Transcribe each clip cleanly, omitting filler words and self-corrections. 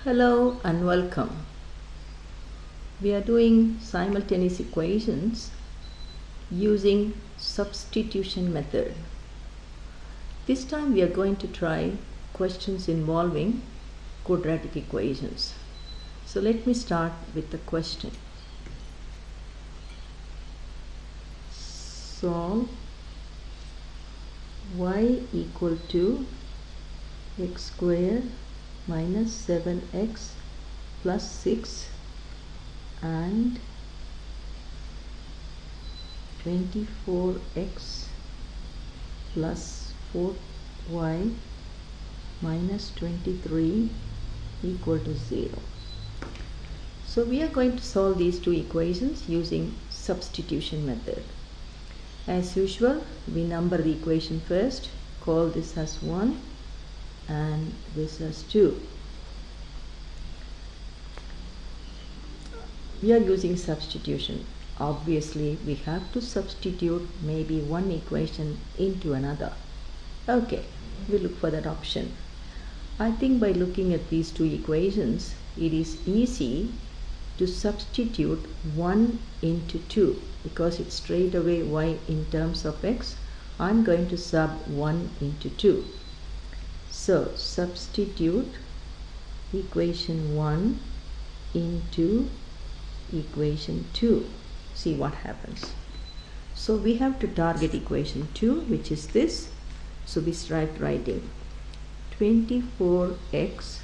Hello and welcome. We are doing simultaneous equations using substitution method. This time we are going to try questions involving quadratic equations. So let me start with the question. Solve y equal to x square minus 7x plus 6 and 24x plus 4y minus 23 equal to 0. So we are going to solve these two equations using substitution method. As usual, we number the equation first, call this as 1 and this as 2. We are using substitution. Obviously, we have to substitute maybe one equation into another. Okay, we look for that option. I think by looking at these two equations, it is easy to substitute 1 into 2 because it's straight away y in terms of x. I'm going to sub 1 into 2. So substitute equation 1 into equation 2. See what happens. So we have to target equation 2, which is this. So we start writing 24x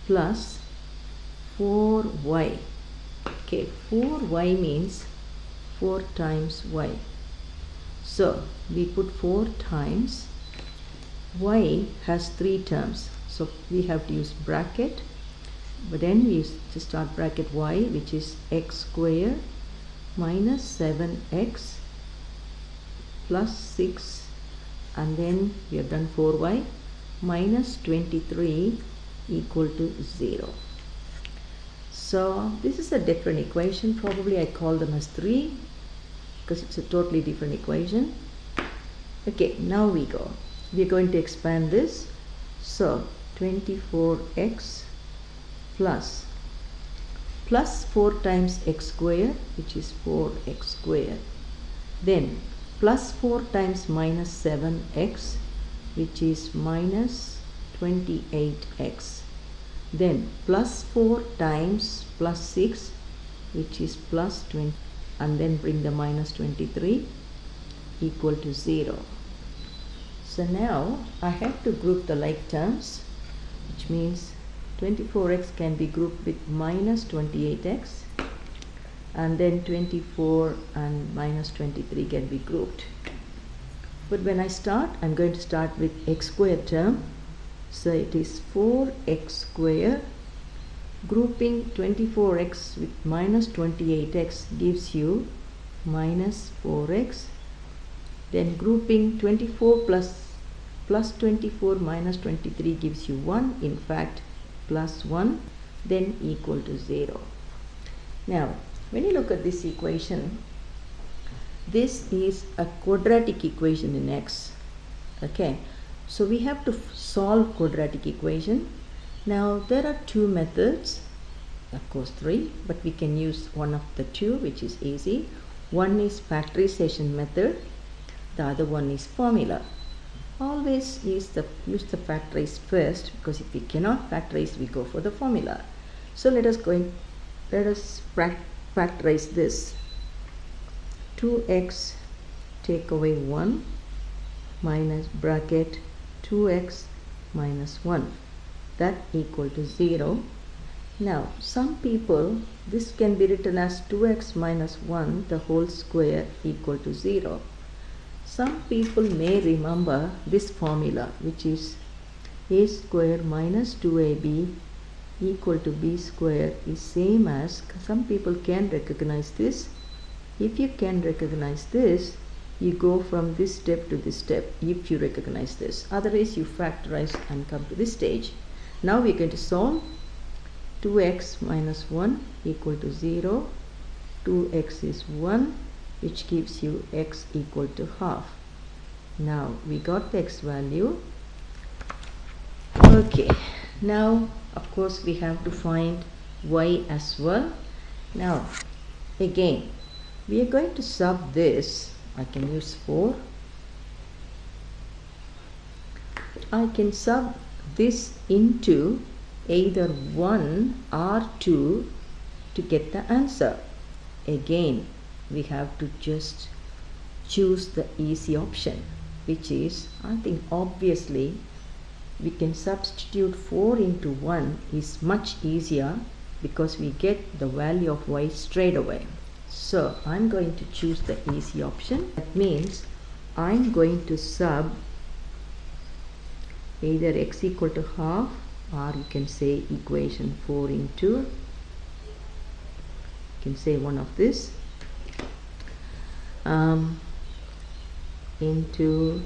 plus 4y. Okay, 4y means 4 times y. So we put 4 times. Y has 3 terms, so we have to use bracket, but then we use to start bracket y, which is x square minus 7x plus 6, and then we have done 4y minus 23 equal to 0. So this is a different equation. Probably I call them as 3 because it's a totally different equation. Okay, now we go. We are going to expand this. So 24x plus 4 times x square, which is 4x square, then plus 4 times minus 7x, which is minus 28x, then plus 4 times plus 6, which is plus 20, and then bring the minus 23 equal to 0. So now I have to group the like terms, which means 24x can be grouped with minus 28x, and then 24 and minus 23 can be grouped. But when I start, I'm going to start with x squared term. So it is 4x square. Grouping 24x with minus 28x gives you minus 4x. Then grouping 24 plus 24 minus 23 gives you 1, in fact plus 1, then equal to 0. Now when you look at this equation, this is a quadratic equation in x. Okay, so we have to solve quadratic equation. Now there are two methods, of course 3, but we can use one of the two, which is easy. One is factorization method, the other one is formula. Always use the factorize first, because if we cannot factorize, we go for the formula. So let us factorize this. 2x take away 1 minus bracket 2x minus 1, that equal to 0. Now some people, this can be written as 2x minus 1 the whole square equal to 0. Some people may remember this formula, which is a square minus 2ab equal to b square is same as, some people can recognize this. If you can recognize this, you go from this step to this step if you recognize this. Otherwise you factorize and come to this stage. Now we are going to solve. 2x minus 1 equal to 0. 2x is 1, which gives you x equal to half. Now we got the x value. Okay, now Of course we have to find y as well. Now again we are going to sub this. I can use 4. I can sub this into either 1 or 2 to get the answer. Again we have to just choose the easy option, which is, I think obviously we can substitute 4 into 1 is much easier because we get the value of y straight away. So I'm going to choose the easy option. That means I'm going to sub either x equal to half, or you can say equation 4 into, you can say one of this, into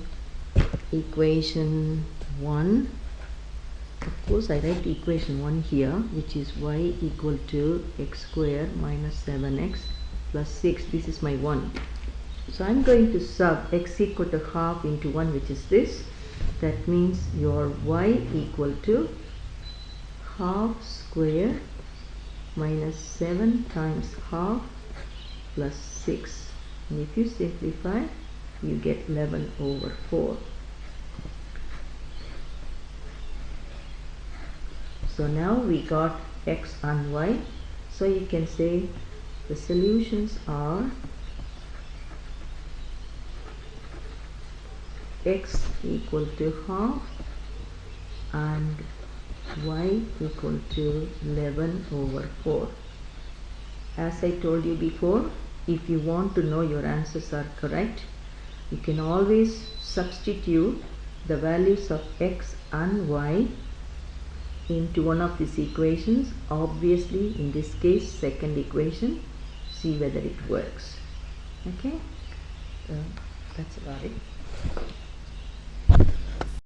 equation 1. Of course I write equation 1 here, which is y equal to x square minus 7x plus 6. This is my 1. So I'm going to sub x equal to half into 1, which is this. That means your y equal to half square minus 7 times half plus 6. And if you simplify, you get 11 over 4. So now we got x and y. So you can say the solutions are x equal to half and y equal to 11 over 4. As I told you before, if you want to know your answers are correct, you can always substitute the values of x and y into one of these equations. Obviously in this case second equation. See whether it works. Okay, that's about it.